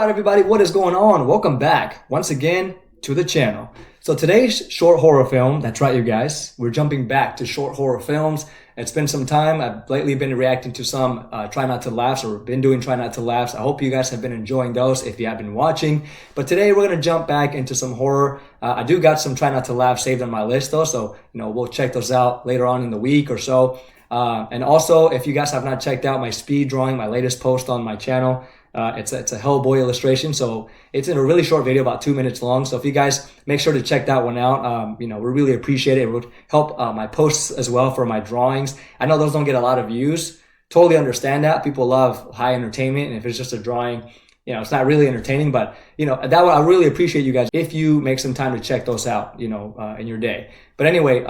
Alright everybody, what is going on? Welcome back once again to the channel. So today's short horror film, that's right you guys, we're jumping back to short horror films. It's been some time. I've lately been reacting to some Try Not to Laughs, or been doing Try Not to Laughs. I hope you guys have been enjoying those if you have been watching. But today we're going to jump back into some horror. I do got some Try Not to Laugh saved on my list though, so we'll check those out later on in the week or so. And also, if you guys have not checked out my speed drawing, my latest post on my channel, it's a Hellboy illustration, so it's in a really short video, about 2 minutes long. So if you guys make sure to check that one out, we really appreciate it. It would help my posts as well for my drawings. I know those don't get a lot of views. Totally understand that. People love high entertainment, and if it's just a drawing, it's not really entertaining. But I really appreciate you guys if you make some time to check those out, in your day. But anyway,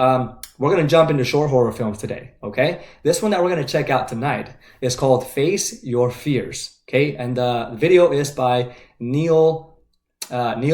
we're gonna jump into short horror films today. Okay, this one that we're gonna check out tonight is called Face Your Fears. Okay, and the video is by Neil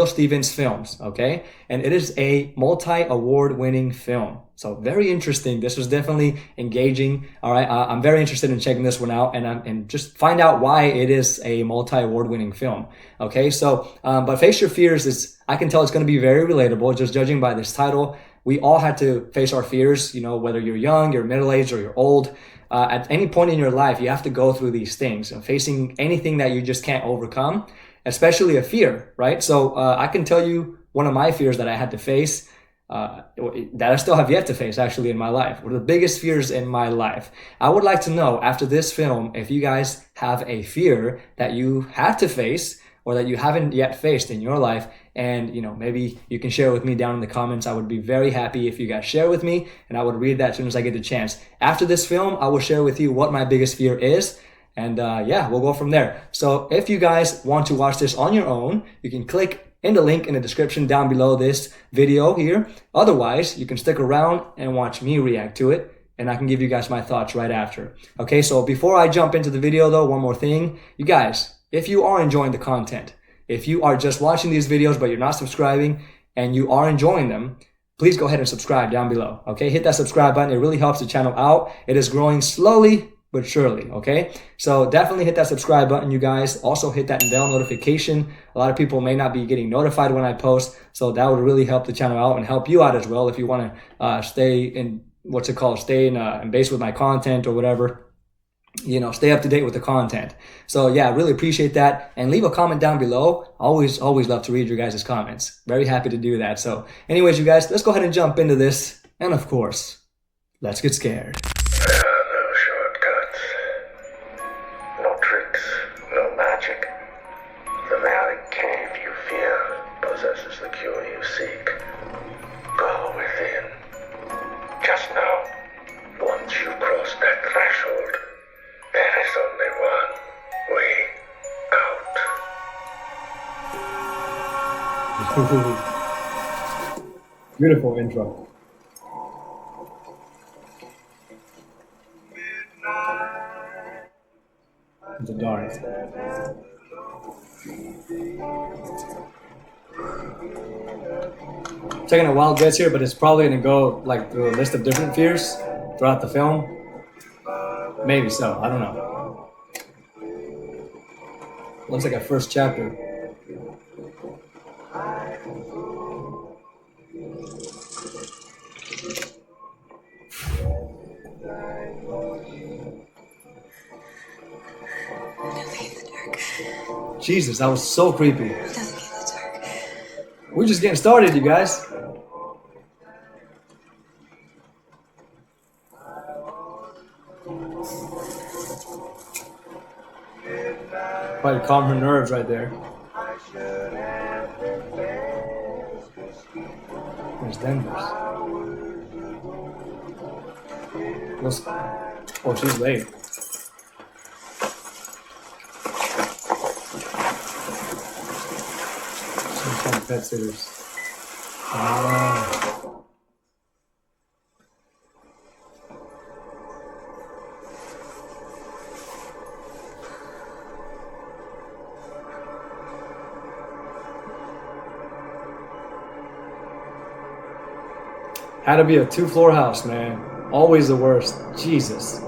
Stevens Films. Okay, and it is a multi-award-winning film. So very interesting. This was definitely engaging. All right, I'm very interested in checking this one out and just find out why it is a multi-award-winning film. Okay, so but Face Your Fears is, I can tell it's going to be very relatable just judging by this title. We all had to face our fears. Whether you're young, you're middle-aged, or you're old. At any point in your life, you have to go through these things, facing anything that you just can't overcome, especially a fear, right? So I can tell you one of my fears that I had to face, that I still have yet to face actually in my life. One of the biggest fears in my life. I would like to know after this film if you guys have a fear that you had to face or that you haven't yet faced in your life. And, maybe you can share with me down in the comments. I would be very happy if you guys share with me, and I would read that as soon as I get the chance. After this film, I will share with you what my biggest fear is. And we'll go from there. So if you guys want to watch this on your own, you can click in the link in the description down below this video here. Otherwise, you can stick around and watch me react to it, and I can give you guys my thoughts right after. Okay, so before I jump into the video though, one more thing. You guys, if you are enjoying the content, if you are just watching these videos but you're not subscribing and you are enjoying them, please go ahead and subscribe down below. Okay, hit that subscribe button. It really helps the channel out. It is growing slowly but surely. Okay, so definitely hit that subscribe button, you guys. Also hit that bell notification. A lot of people may not be getting notified when I post, so that would really help the channel out and help you out as well if you want to stay in stay in base with my content or whatever. Stay up to date with the content. So yeah, I really appreciate that. And leave a comment down below. Always love to read your guys' comments. Very happy to do that. So anyways, you guys, let's go ahead and jump into this. And of course, let's get scared. There are no shortcuts. No tricks. No magic. The very cave you fear possesses the cure you seek. Go within. Just know, once you cross that threshold, there is only one way out. Beautiful intro. The dark. Taking a wild guess here, but it's probably gonna go through a list of different fears throughout the film. Maybe so, I don't know. Looks like a first chapter. Jesus, that was so creepy. We're just getting started, you guys. Probably calm her nerves right there. There's Denver's. Oh, she's late. Some kind of pet sitters. Had to be a 2-floor house, man. Always the worst. Jesus.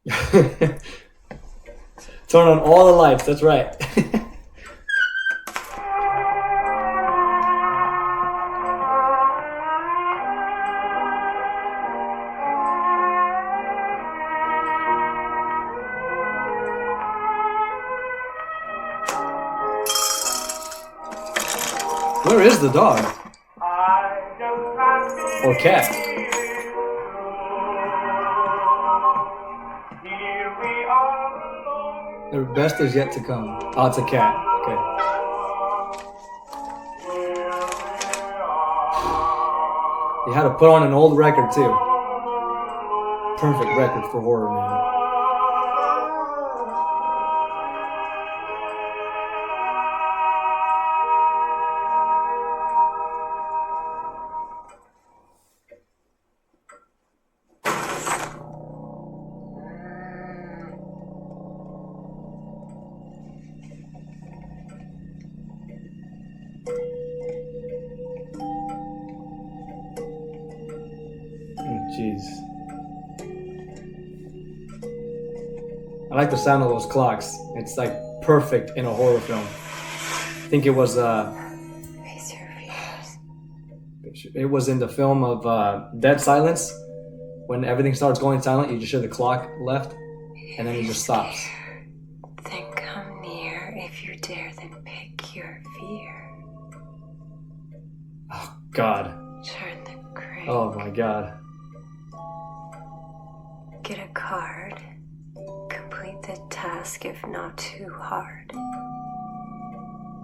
Turn on all the lights, that's right. Where is the dog? Or cat? The best is yet to come. Oh, it's a cat. Okay. You had to put on an old record too. Perfect record for horror, man. Jeez. I like the sound of those clocks. It's like perfect in a horror film. I think it was Face your fears. it was in the film of Dead Silence. When everything starts going silent, you just hear the clock left, and then it just stops. Then come near. If you dare, then pick your fear. Oh God. Turn the crank. Oh my God. Get a card. Complete the task if not too hard.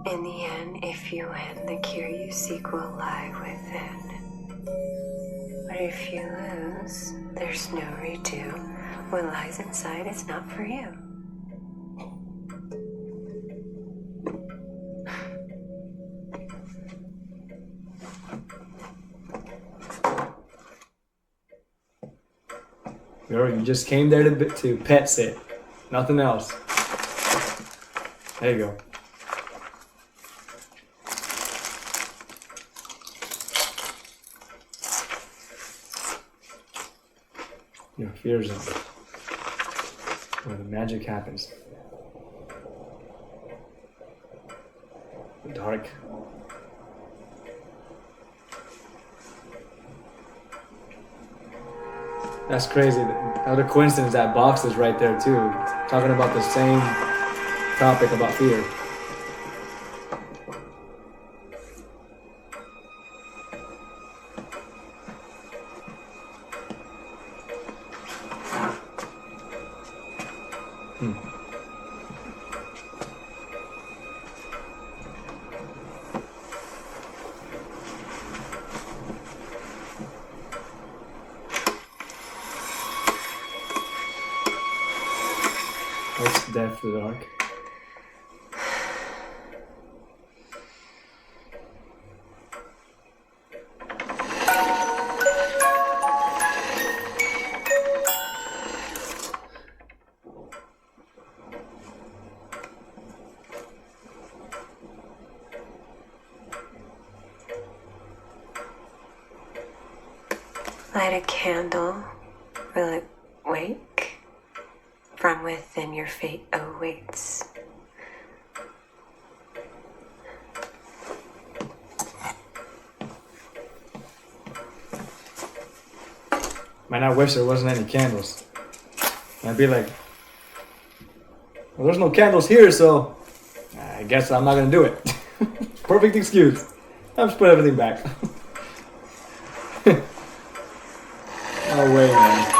In the end, if you win, the cure you seek will lie within. But if you lose, there's no redo. What lies inside is not for you. Girl, you just came there to pet sit. Nothing else. There you go. Your fear zone. Where the magic happens. The dark. That's crazy. What a coincidence that box is right there too. Talking about the same topic about fear. What's death the dark? Light a candle. Will it wake? From within your fate awaits. Man, I wish there wasn't any candles. I'd be like, well, there's no candles here, so I guess I'm not gonna do it. Perfect excuse. I'll just put everything back. No way, man.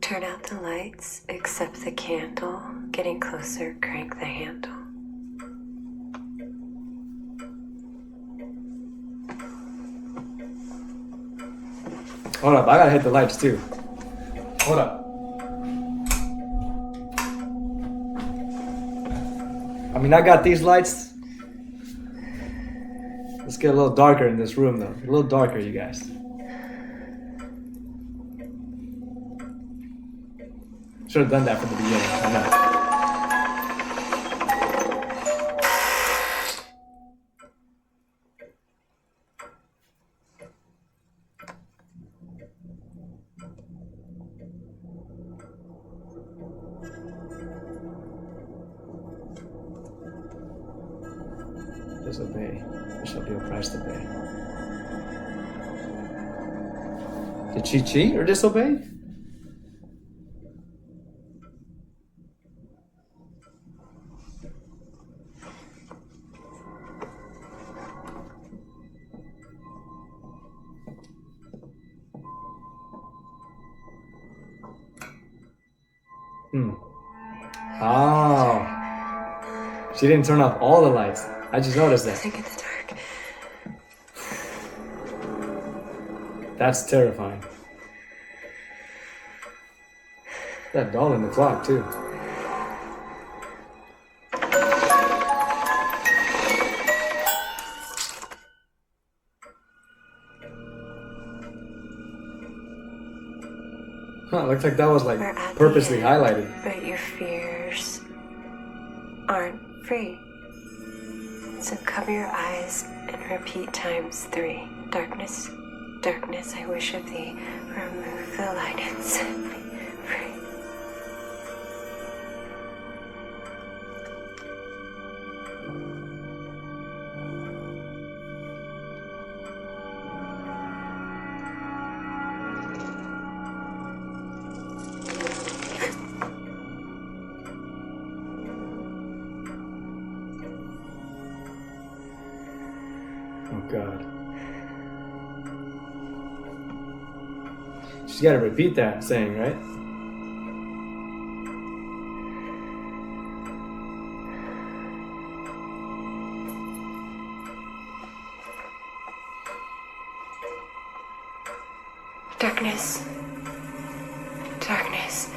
Turn out the lights, accept the candle. Getting closer, crank the handle. Hold up, I gotta hit the lights too. Hold up. I mean, I got these lights. Let's get a little darker in this room, though. A little darker, you guys. Should have done that from the beginning. I know. Disobey. There shall be a price to pay. Did she cheat or disobey? Oh. She didn't turn off all the lights. I just noticed that. Think in the dark. That's terrifying. That doll in the clock, too. Huh, looks like that was like We're at the purposely end, highlighted. But your fears aren't free. So cover your eyes and repeat times 3. Darkness, darkness, I wish of thee. Remove the light and set me free. Oh God. She's got to repeat that saying, right? Darkness, darkness,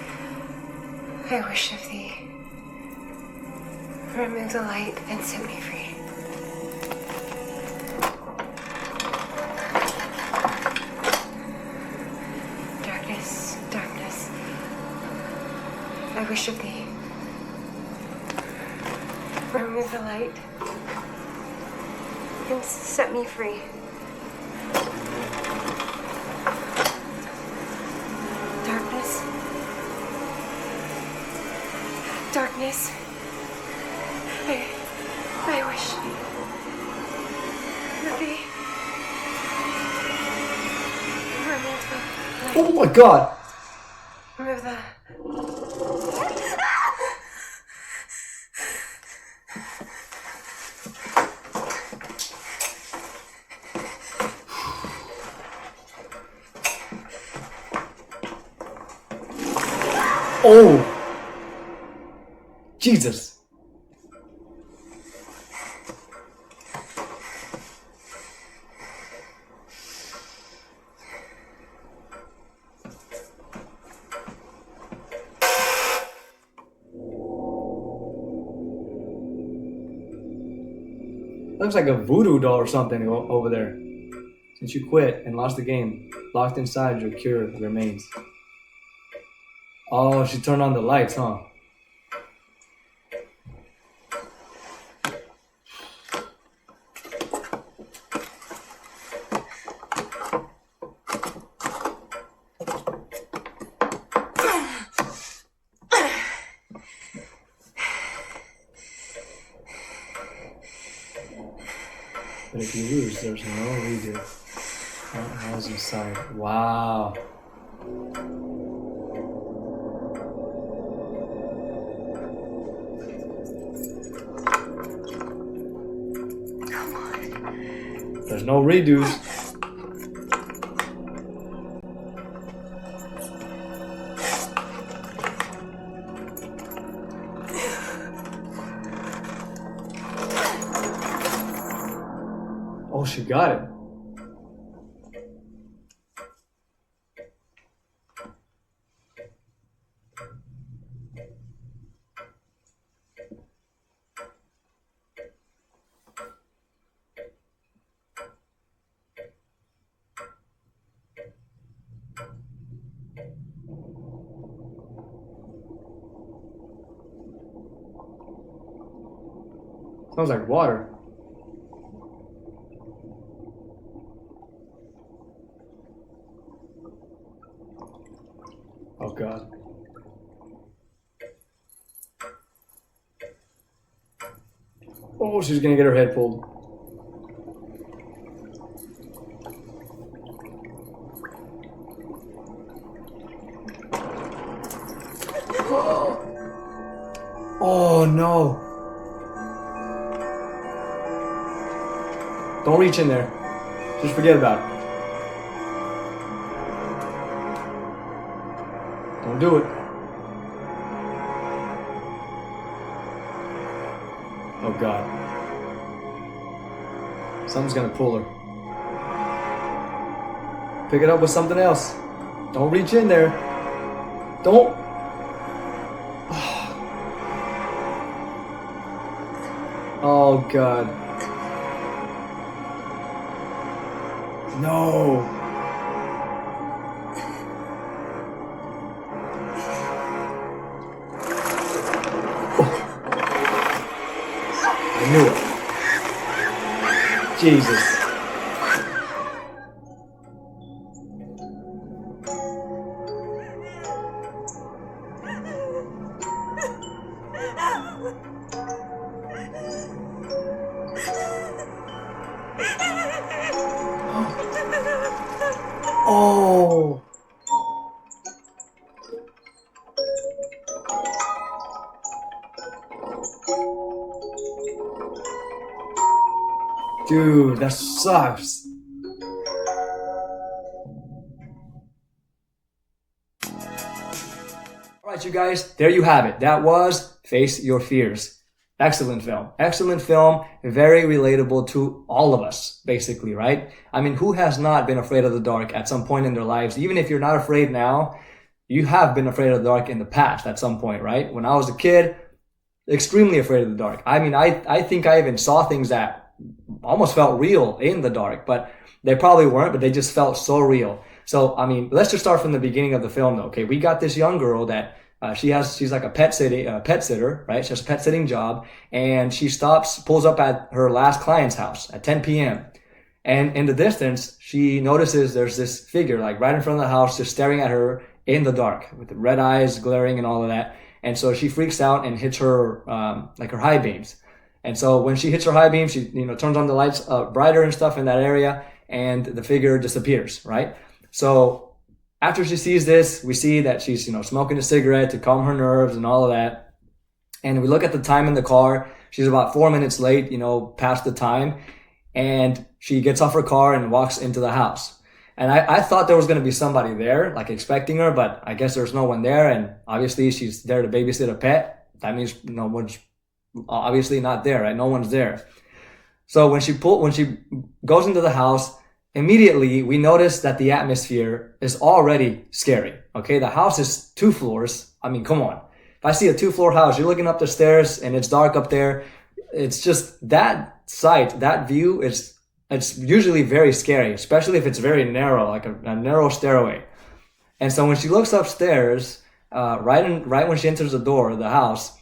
I wish of thee. Remove the light and set me free. Darkness, darkness, I wish of thee. Remove the light and set me free. Darkness, darkness, I wish of thee. Remove the light. Oh my God! Remove the... Oh! Jesus! Looks like a voodoo doll or something over there. Since you quit and lost the game, locked inside your cure remains. Oh, she turned on the lights, huh? But if you lose, there's no redo. How's inside? Wow. Come on. There's no redos. Oh, she got it. Smells like water. Oh God. Oh, she's gonna get her head pulled. Oh no. Don't reach in there. Just forget about it. Don't do it. Oh God. Something's gonna pull her. Pick it up with something else. Don't reach in there. Don't. Oh God. No. I knew it. Jesus. Oh. Dude, that sucks. Alright, you guys, there you have it. That was Face Your Fears. Excellent film. Excellent film. Very relatable to all of us, basically, right? I mean, who has not been afraid of the dark at some point in their lives? Even if you're not afraid now, you have been afraid of the dark in the past at some point, right? When I was a kid, extremely afraid of the dark. I mean, I think I even saw things that almost felt real in the dark, but they probably weren't, but they just felt so real. So, I mean, let's just start from the beginning of the film though, okay? We got this young girl that she's like a pet sitter, right? She has a pet sitting job, and she pulls up at her last client's house at 10 p.m. And in the distance, she notices there's this figure like right in front of the house, just staring at her in the dark with the red eyes glaring and all of that. And so she freaks out and hits her, like her high beams. And so when she hits her high beam, she, turns on the lights brighter and stuff in that area, and the figure disappears, right? So after she sees this, we see that she's, smoking a cigarette to calm her nerves and all of that. And we look at the time in the car. She's about 4 minutes late, past the time. And she gets off her car and walks into the house. And I thought there was going to be somebody there, like expecting her, but I guess there's no one there. And obviously she's there to babysit a pet. That means no one's obviously not there, right? No one's there. So when she goes into the house, immediately we notice that the atmosphere is already scary. Okay. The house is 2 floors. I mean, come on. If I see a 2-floor house, you're looking up the stairs and it's dark up there. It's just that sight, that view it's usually very scary, especially if it's very narrow, like a narrow stairway. And so when she looks upstairs, right when she enters the door of the house,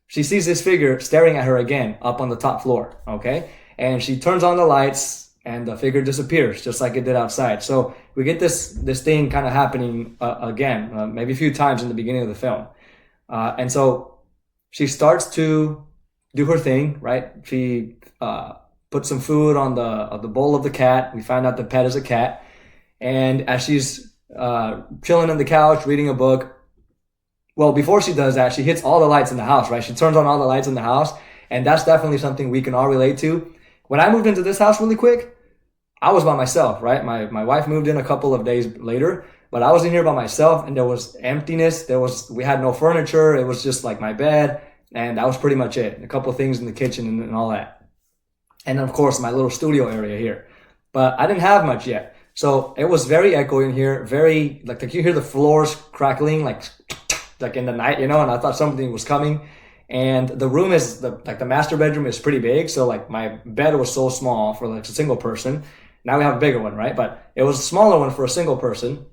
she sees this figure staring at her again up on the top floor. Okay. And she turns on the lights and the figure disappears just like it did outside. So we get this thing kind of happening again, maybe a few times in the beginning of the film. And so she starts to do her thing, right? She put some food on the bowl of the cat. We find out the pet is a cat. And as she's chilling on the couch, reading a book, well, before she does that, she hits all the lights in the house, right? She turns on all the lights in the house. And that's definitely something we can all relate to. When I moved into this house really quick, I was by myself, right? My wife moved in a couple of days later, but I was in here by myself, and there was emptiness. We had no furniture. It was just like my bed, and that was pretty much it. A couple of things in the kitchen and all that. And of course, my little studio area here. But I didn't have much yet. So it was very echoey in here, very, like you hear the floors crackling, like in the night, and I thought something was coming. And the room is, the master bedroom is pretty big. So like my bed was so small for like a single person. Now we have a bigger one, right? But it was a smaller one for a single person.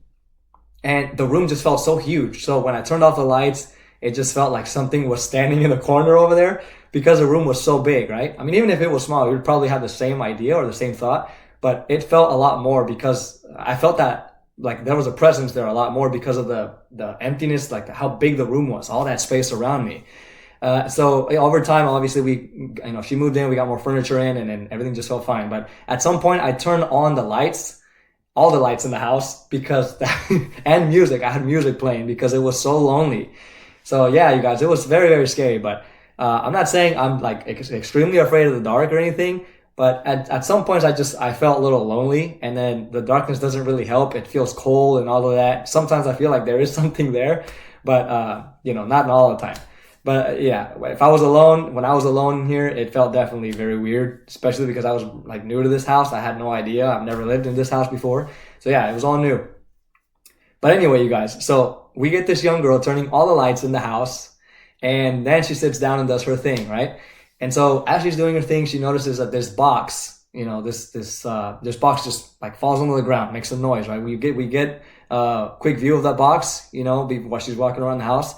And the room just felt so huge. So when I turned off the lights it just felt like something was standing in the corner over there because the room was so big, right? I mean, even if it was small, you would probably have the same idea or the same thought, but it felt a lot more because I felt that like there was a presence there a lot more because of the emptiness, like how big the room was, all that space around me. So over time, obviously she moved in, we got more furniture in, and then everything just felt fine. But at some point I turned on the lights, all the lights in the house because, and music, I had music playing because it was so lonely. So yeah, you guys, it was very, very scary, but, I'm not saying I'm like extremely afraid of the dark or anything, but at some points I felt a little lonely, and then the darkness doesn't really help. It feels cold and all of that. Sometimes I feel like there is something there, but, not all the time. But yeah, if I was alone, when I was alone here, it felt definitely very weird, especially because I was like new to this house. I had no idea. I've never lived in this house before. So yeah, it was all new. But anyway, you guys, so we get this young girl turning all the lights in the house, and then she sits down and does her thing, right? And so as she's doing her thing, she notices that this box, this box just like falls onto the ground, makes some noise, right? We get a quick view of that box, while she's walking around the house.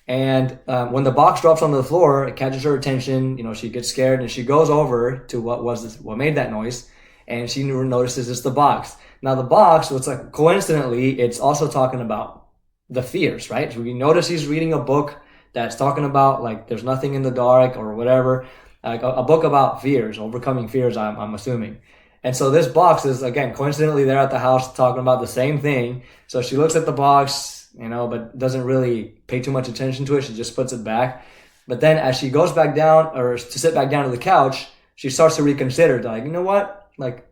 And when the box drops onto the floor, it catches her attention. She gets scared and she goes over to what made that noise, and she notices it's the box. Now the box, what's like coincidentally, it's also talking about the fears, right? So we notice he's reading a book that's talking about like there's nothing in the dark or whatever, like a book about fears, overcoming fears. I'm assuming. And so this box is again coincidentally there at the house talking about the same thing. So she looks at the box, but doesn't really pay too much attention to it. She just puts it back. But then as she goes back down or to sit back down to the couch, she starts to reconsider, like, you know what? Like,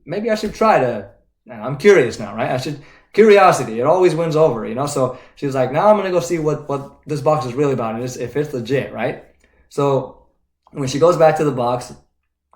maybe I should try to, I'm curious now, right? Curiosity, it always wins over, So she's like, now I'm going to go see what this box is really about and if it's legit, right? So when she goes back to the box,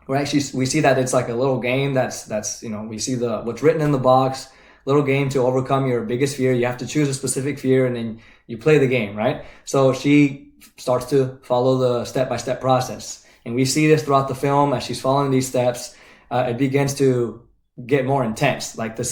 right, we see that it's like a little game that's we see what's written in the box. Little game to overcome your biggest fear. You have to choose a specific fear and then you play the game, right? So she starts to follow the step-by-step process. And we see this throughout the film as she's following these steps. It begins to get more intense. Like the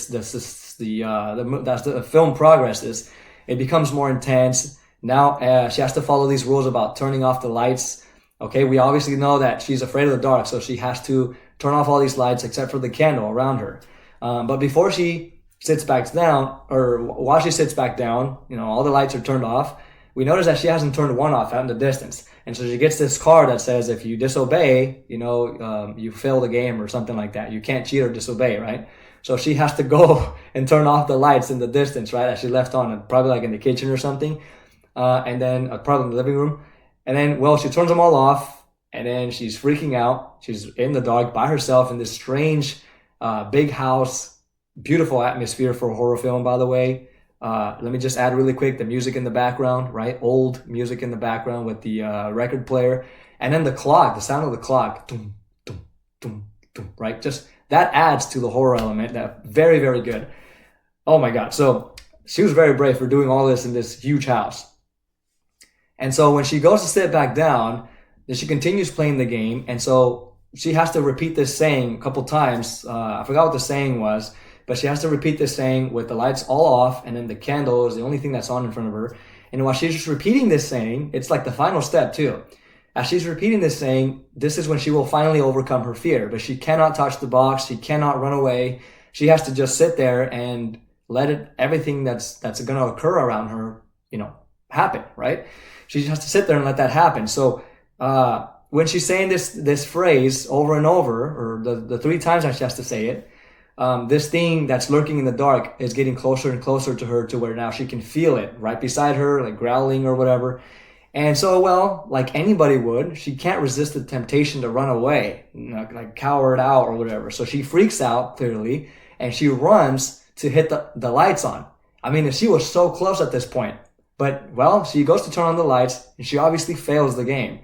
film progresses. It becomes more intense. Now, she has to follow these rules about turning off the lights. Okay. We obviously know that she's afraid of the dark. So she has to turn off all these lights except for the candle around her. But before she sits back down, or while she sits back down, all the lights are turned off. We notice that she hasn't turned one off out in the distance. And so she gets this card that says, if you disobey, you fail the game or something like that. You can't cheat or disobey, right? So she has to go and turn off the lights in the distance, right? That she left on, probably like in the kitchen or something. And then probably in the living room. And then, she turns them all off, and then she's freaking out. She's in the dark by herself in this strange, big house. Beautiful atmosphere for a horror film, by the way. Let me just add really quick, the music in the background, right? Old music in the background with the record player. And then the clock, the sound of the clock, dum, dum, dum, dum, right? Just that adds to the horror element. That very, very good. Oh my God. So she was very brave for doing all this in this huge house. And so when she goes to sit back down, then she continues playing the game. And so she has to repeat this saying a couple times. I forgot what the saying was. But she has to repeat this saying with the lights all off, and then the candle is the only thing that's on in front of her. And while she's just repeating this saying, it's like the final step too. As she's repeating this saying, this is when she will finally overcome her fear. But she cannot touch the box. She cannot run away. She has to just sit there and let everything that's going to occur around her, happen, right? She just has to sit there and let that happen. So, when she's saying this phrase over and over, or the 3 times that she has to say it, this thing that's lurking in the dark is getting closer and closer to her, to where now she can feel it right beside her, like growling or whatever. And so, like anybody would, she can't resist the temptation to run away, like cower out or whatever. So she freaks out clearly, and she runs to hit the lights on. I mean, she was so close at this point, but she goes to turn on the lights, and she obviously fails the game.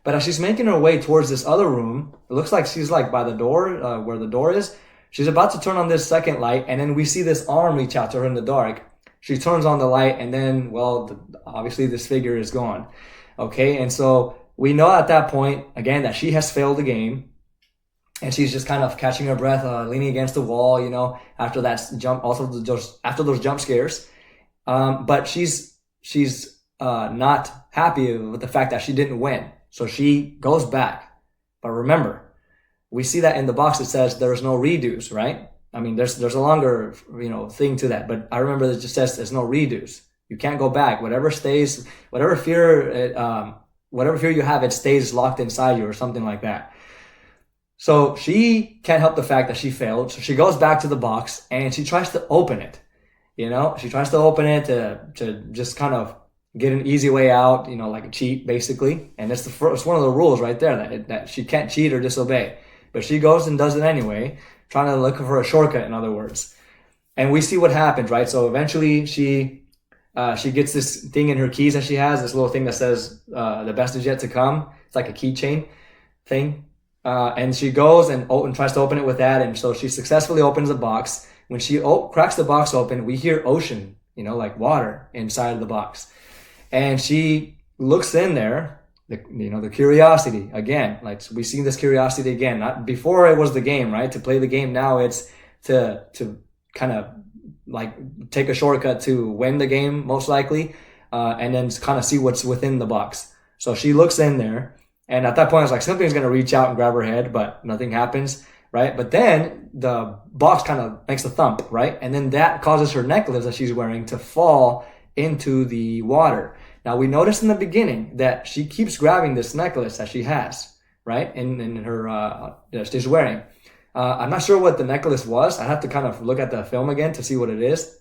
But as she's making her way towards this other room, it looks like she's like by the door, where the door is. She's about to turn on this second light, and then we see this arm reach out to her in the dark. She turns on the light, and then, obviously this figure is gone. Okay, and so we know at that point, again, that she has failed the game, and she's just kind of catching her breath, leaning against the wall, after that jump, also after those jump scares. But she's not happy with the fact that she didn't win. So she goes back. But remember, we see that in the box it says there's no redos, right? I mean, there's a longer, thing to that. But I remember it just says there's no redos. You can't go back. Whatever stays, whatever fear you have, it stays locked inside you or something like that. So she can't help the fact that she failed. So she goes back to the box and she tries to open it. She tries to open it to just kind of get an easy way out, like a cheat basically. And it's one of the rules right there that she can't cheat or disobey. But she goes and does it anyway, trying to look for a shortcut, in other words. And we see what happens, right? So eventually she gets this thing in her keys that she has, this little thing that says the best is yet to come. It's like a keychain thing. And she goes and tries to open it with that. And so she successfully opens the box. When she cracks the box open, we hear ocean, like water inside of the box. And she looks in there, the curiosity again, like we see this curiosity again. Not before it was the game, right? To play the game now, it's to kind of like take a shortcut to win the game, most likely, and then kind of see what's within the box. So she looks in there, and at that point, I was like, something's going to reach out and grab her head, but nothing happens, right? But then the box kind of makes a thump, right? And then that causes her necklace that she's wearing to fall into the water. Now, we noticed in the beginning that she keeps grabbing this necklace that she has, right? In her, she's wearing. I'm not sure what the necklace was. I have to kind of look at the film again to see what it is.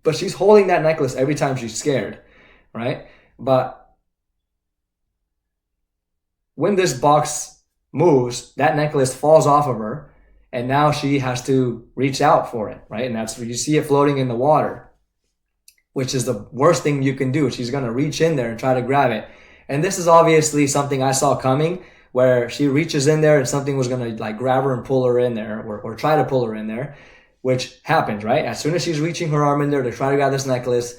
But she's holding that necklace every time she's scared, right? But when this box moves, that necklace falls off of her, and now she has to reach out for it, right? And that's where you see it floating in the water, which is the worst thing you can do. She's going to reach in there and try to grab it. And this is obviously something I saw coming, where she reaches in there and something was going to like grab her and pull her in there, or try to pull her in there, which happens, right? As soon as she's reaching her arm in there to try to grab this necklace,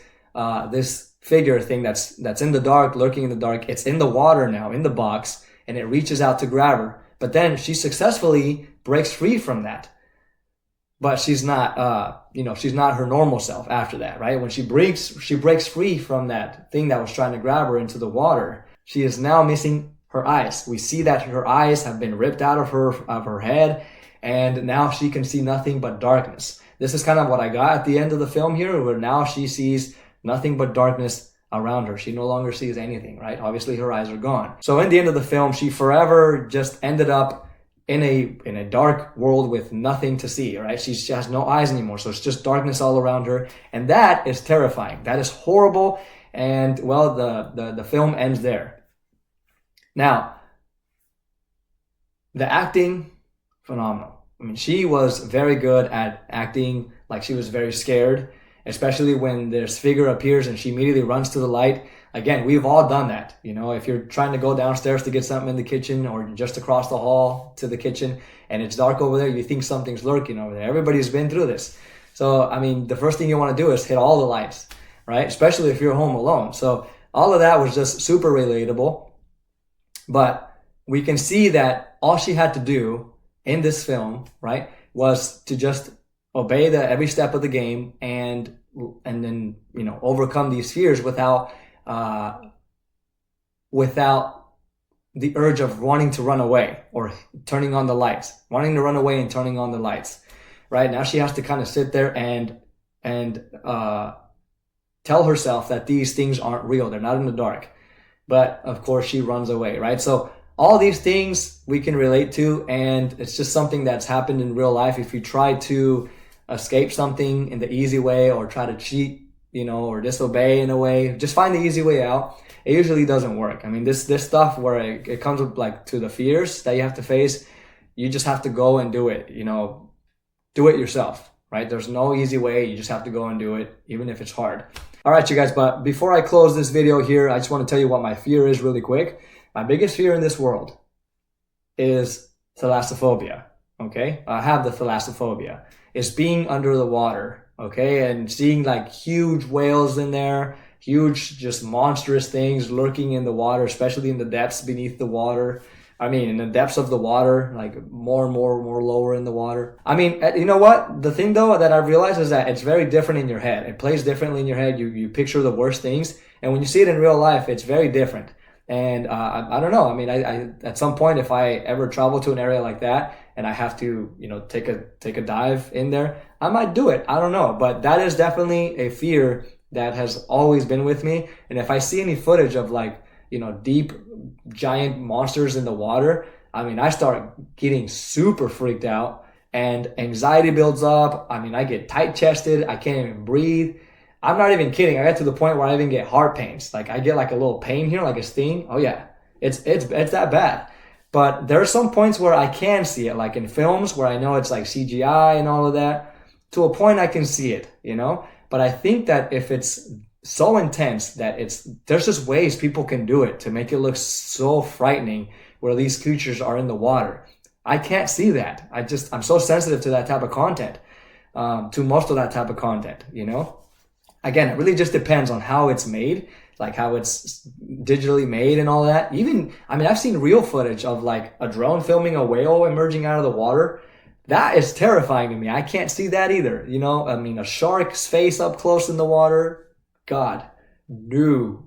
this figure thing that's in the dark, lurking in the dark, it's in the water now, in the box, and it reaches out to grab her. But then she successfully breaks free from that. But she's not, she's not her normal self after that, right? When she breaks free from that thing that was trying to grab her into the water, she is now missing her eyes. We see that her eyes have been ripped out of her head, and now she can see nothing but darkness. This is kind of what I got at the end of the film here, where now she sees nothing but darkness around her. She no longer sees anything, right? Obviously her eyes are gone. So in the end of the film, she forever just ended up in a dark world with nothing to see, right? She has no eyes anymore. So it's just darkness all around her. And that is terrifying. That is horrible. And well, the film ends there. Now, the acting, phenomenal. I mean, she was very good at acting like she was very scared, especially when this figure appears and she immediately runs to the light. Again, we've all done that. If you're trying to go downstairs to get something in the kitchen or just across the hall to the kitchen and it's dark over there, you think something's lurking over there. Everybody's been through this. So, I mean, the first thing you want to do is hit all the lights, right? Especially if you're home alone. So all of that was just super relatable. But we can see that all she had to do in this film, right, was to just obey every step of the game and then, overcome these fears without the urge of wanting to run away or turning on the lights, wanting to run away and turning on the lights, right? Now she has to kind of sit there and tell herself that these things aren't real. They're not in the dark. But of course she runs away, right? So all these things we can relate to, and it's just something that's happened in real life. If you try to escape something in the easy way or try to cheat, or disobey in a way, just find the easy way out. It usually doesn't work. I mean, this stuff where it comes with like to the fears that you have to face, you just have to go and do it, do it yourself, right? There's no easy way. You just have to go and do it, even if it's hard. All right, you guys, but before I close this video here, I just want to tell you what my fear is really quick. My biggest fear in this world is thalassophobia, okay? I have the thalassophobia. It's being under the water, okay? And seeing like huge whales in there, huge, just monstrous things lurking in the water, especially in the depths beneath the water. I mean, in the depths of the water, like more and more lower in the water. I mean, you know what? The thing though that I've realized is that it's very different in your head. It plays differently in your head. You picture the worst things. And when you see it in real life, it's very different. And I don't know. I mean, I at some point, if I ever travel to an area like that and I have to, you know, take a dive in there, I might do it. I don't know. But that is definitely a fear that has always been with me. And if I see any footage of like, you know, deep giant monsters in the water, I mean, I start getting super freaked out and anxiety builds up. I mean, I get tight chested. I can't even breathe. I'm not even kidding. I get to the point where I even get heart pains. Like I get like a little pain here, like a sting. Oh yeah, it's that bad. But there are some points where I can see it, like in films where I know it's like CGI and all of that. To a point I can see it, you know? But I think that if it's so intense that there's just ways people can do it to make it look so frightening where these creatures are in the water. I can't see that. I'm so sensitive to that type of content, to most of that type of content, you know? Again, it really just depends on how it's made, like how it's digitally made and all that. Even, I mean, I've seen real footage of like a drone filming a whale emerging out of the water. That is terrifying to me. I can't see that either. You know, I mean, a shark's face up close in the water. God, no,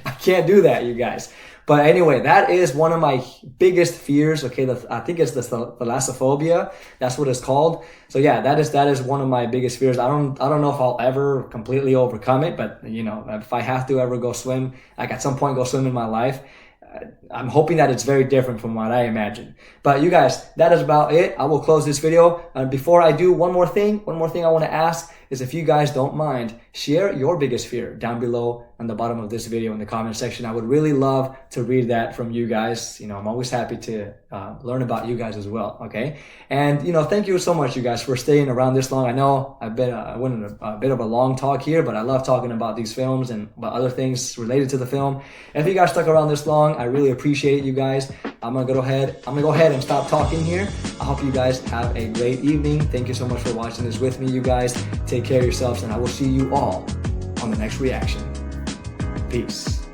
I can't do that, you guys. But anyway, that is one of my biggest fears. Okay, I think it's the thalassophobia. That's what it's called. So yeah, that is one of my biggest fears. I don't know if I'll ever completely overcome it, but you know, if I have to ever go swim, like at some point go swim in my life, I'm hoping that it's very different from what I imagine. But you guys, that is about it. I will close this video. Before I do, one more thing I want to ask is if you guys don't mind, share your biggest fear down below on the bottom of this video in the comment section. I would really love to read that from you guys. You know, I'm always happy to learn about you guys as well, okay? And, you know, thank you so much, you guys, for staying around this long. I know I went in a bit of a long talk here, but I love talking about these films and about other things related to the film. And if you guys stuck around this long, I really appreciate it, you guys. I'm gonna go ahead and stop talking here. I hope you guys have a great evening. Thank you so much for watching this with me, you guys. Take care of yourselves, and I will see you all on the next reaction. Peace.